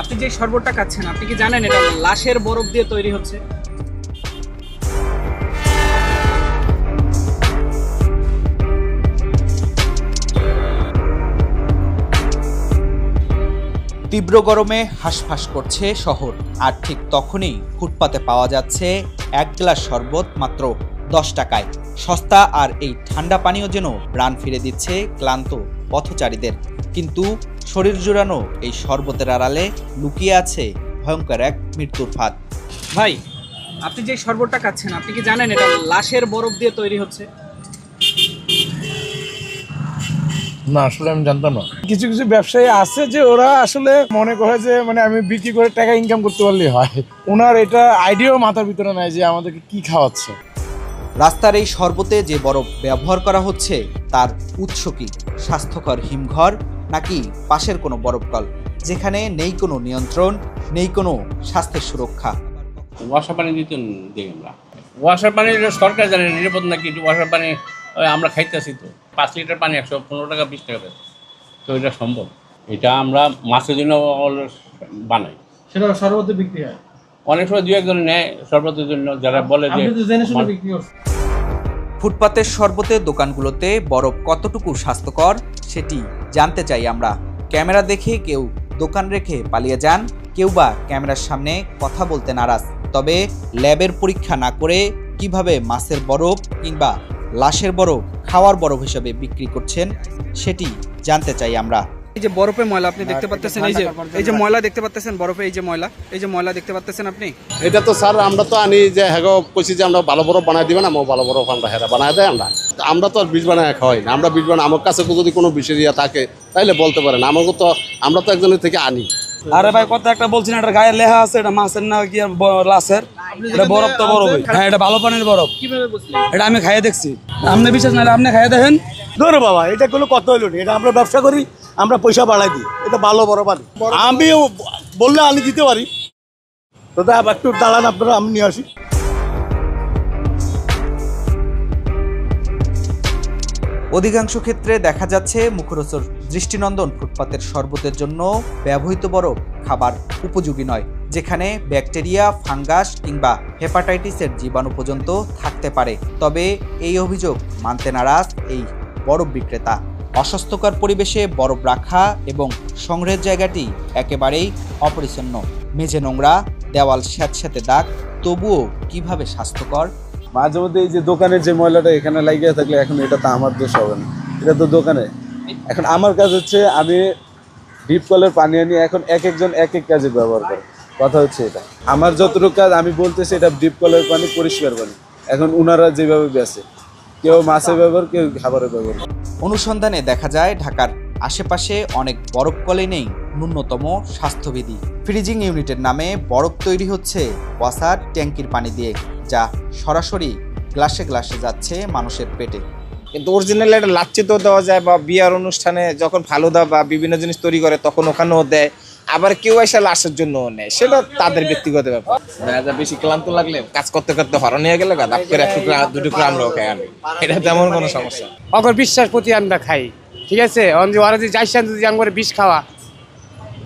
আপনি যে শরবতটা খাচ্ছেন আপনি কি জানেন এটা লাশের বরফ দিয়ে তৈরি হচ্ছে? তীব্র গরমে হাঁসফাঁস করছে শহর, আর ঠিক তখনই ফুটপাতে পাওয়া যাচ্ছে এক গ্লাস শরবত মাত্র 10 টাকায়। সস্তা আর এই ঠান্ডা পানীয় যেন প্রাণ ফিরে দিচ্ছে ক্লান্ত পথচারীদের। কিন্তু শরীর জুড়ানো এই শরবতের আড়ালে লুকিয়ে আছে ভয়ঙ্কর এক মৃত্যুর ফাঁদ। ভাই, আপনি যে শরবতটা খাচ্ছেন আপনি কি জানেন এটা লাশের বরফ দিয়ে তৈরি হচ্ছে? না, আসলে আমি জানতাম না। কিছু কিছু ব্যবসায়ী আছে যে ওরা আসলে মনে করে যে আমি বিক্রি করে টাকা ইনকাম করতে পারলেই হয়। ওনার এটা আইডিয়াও মাথার ভিতরে নাই যে আমাদেরকে কি খাওয়াচ্ছে। রাস্তার এই শরবতে যে বরফ ব্যবহার করা হচ্ছে তার উৎস কি? স্বাস্থ্যকর হিমঘর নাকি পাশের কোনো বরফকল, যেখানে নেই কোনো নিয়ন্ত্রণ, নেই কোনো স্বাস্থ্যের সুরক্ষা? ওয়াসার পানি দিতে দিই আমরা। ওয়াসার পানি সরকার জানে নিরাপদ নাকি। ওয়াসার পানি আমরা খাইতেছি তো 5 লিটার পানি 115 টাকা 20 টাকা বেশ, তো এটা সম্ভব? এটা আমরা মাছের জন্য বানাই, সেটা শরবতে বিক্রি হয়। অনেক সময় 2 একজন নেয় শরবতের জন্য, যারা বলে যে ফুটপাতের শরবতের দোকানগুলোতে বরফ কতটুকু স্বাস্থ্যকর সেটি জানতে চাই আমরা। ক্যামেরা দেখে কেউ দোকান রেখে পালিয়ে যান, কেউ বা ক্যামেরার সামনে কথা বলতে নারাজ। তবে ল্যাবের পরীক্ষা না করে কিভাবে মাছের বরফ কিংবা লাশের বরফ খাওয়ার বরফ হিসেবে বিক্রি করছেন সেটি জানতে চাই আমরা। এই যে বরফে ময়লা আপনি দেখতে পাচ্ছেন, এই যে ময়লা দেখতে পাচ্ছেন বরফে, এই যে ময়লা দেখতে পাচ্ছেন আপনি। এটা তো স্যার আমরা তো আনি যে হ্যাঁ কইছি যে আমরা ভালো বরফ বানাই দিবেন, আমার ভালো বরফ আমরা হেরা বানাই দেয়। আমরা তো আর বীজ বানায় খাওয়াই না। আমরা বীজ বানাই, আমার কাছে যদি কোনো বিষের ইয়া থাকে তাইলে বলতে পারেন। আমাকে তো আমরা তো একজনের থেকে আনি। আরে ভাই, কথা একটা বলছি না, এটা গায়ে লেখা আছে এটা মাছের না কি আর লাশের। এটা বরফ তো বরফ, হ্যাঁ এটা ভালো পানির বরফ। কিভাবে বুঝলেন? এটা আমি খাইয়ে দেখছি। আপনি বিশ্বাস না আপনি খাইয়ে দেখেন। ধরো বাবা, এটা কোনো কথা হইলো না। এটা আমরা ব্যবসা করি, আমরা পয়সা বাড়াই দিই। এটা ভালো বড় পানি, আমিও বললে আনি দিতে পারি। তো আবার একটু দাঁড়ান আপনারা, আমি নিয়ে আসি। অধিকাংশ ক্ষেত্রে দেখা যাচ্ছে মুখরোচক দৃষ্টিনন্দন ফুটপাতের শরবতের জন্য ব্যবহৃত বরফ খাবার উপযোগী নয়, যেখানে ব্যাকটেরিয়া, ফাঙ্গাস কিংবা হেপাটাইটিসের জীবাণু পর্যন্ত থাকতে পারে। তবে এই অভিযোগ মানতে নারাজ এই বরফ বিক্রেতা। অস্বাস্থ্যকর পরিবেশে বরফ রাখা এবং সংগ্রহের জায়গাটি একেবারেই অপরিচ্ছন্ন, মেঝে নোংরা, দেওয়াল স্যাঁতস্যাঁতে দাগ, তবুও কিভাবে স্বাস্থ্যকর? মাঝে মধ্যে এই যে দোকানের যে ময়লাটা এখানে লাগিয়ে থাকলে এখন এটা তো আমার দোষ হবে না, এটা তো দোকানে। এখন আমার কাজ হচ্ছে আমি ডিপ কলের পানি আনি, এখন এক একজন এক এক কাজে ব্যবহার করে। কথা হচ্ছে এটা আমার যতটুকু কাজ, আমি বলতেছি এটা ডিপ কলের পানি, পরিষ্কার পানি। এখন ওনারা যেভাবে বেচে, কেউ মাছের ব্যবহার, কেউ খাবারের ব্যবহার। অনুসন্ধানে দেখা যায় ঢাকার আশেপাশে অনেক বরফ কলে নেই ন্যূনতম স্বাস্থ্যবিধি। ফ্রিজিং ইউনিটের নামে বরফ তৈরি হচ্ছে ওয়াসার ট্যাঙ্কির পানি দিয়ে, যা সরাসরি গ্লাসে গ্লাসে যাচ্ছে মানুষের পেটে। কিন্তু অরিজিনাল একটা লাচ্ছি তো দেওয়া যায়, বা বিয়ার অনুষ্ঠানে যখন ফালুদা বা বিভিন্ন জিনিস তৈরি করে তখন ওখানেও দেয়। আবার কেউ এসে লাশের জন্য নেয়, সেটা তাদের ব্যক্তিগত ব্যাপার। বেশি ক্লান্ত লাগলে কাজ করতে করতে হরণ নিয়ে গেলে দাপ করে 1 টুকরা আমরাও খাই আনি, এটা তেমন কোনো সমস্যা। অগর বিশ্বাস প্রতি আমরা খাই, ঠিক আছে। ওরা যদি যাইছেন যদি আমরা বিষ খাওয়া,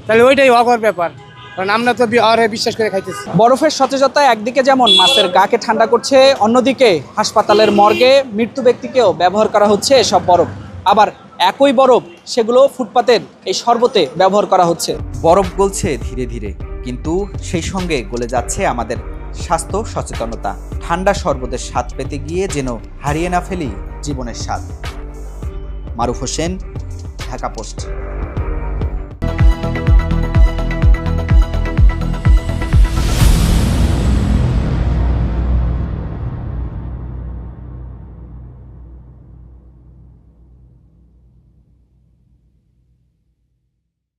তাহলে ওইটাই অগর ব্যাপার, কারণ আমরা তো ওরে বিশ্বাস করে খাইতেছি। বরফের সতেজতা একদিকে যেমন মাছের গাকে ঠান্ডা করছে, অন্যদিকে হাসপাতালের মর্গে মৃত্যু ব্যক্তিকেও ব্যবহার করা হচ্ছে এসব বরফ। আবার একই বরফ সেগুলো ফুটপাতের এই শরবতে ব্যবহার করা হচ্ছে। বরফ গলছে ধীরে ধীরে, কিন্তু সেই সঙ্গে গলে যাচ্ছে আমাদের স্বাস্থ্য সচেতনতা। ঠান্ডা শরবতের স্বাদ পেতে গিয়ে যেন হারিয়ে না ফেলি জীবনের স্বাদ। মারুফ হোসেন, ঢাকা পোস্ট।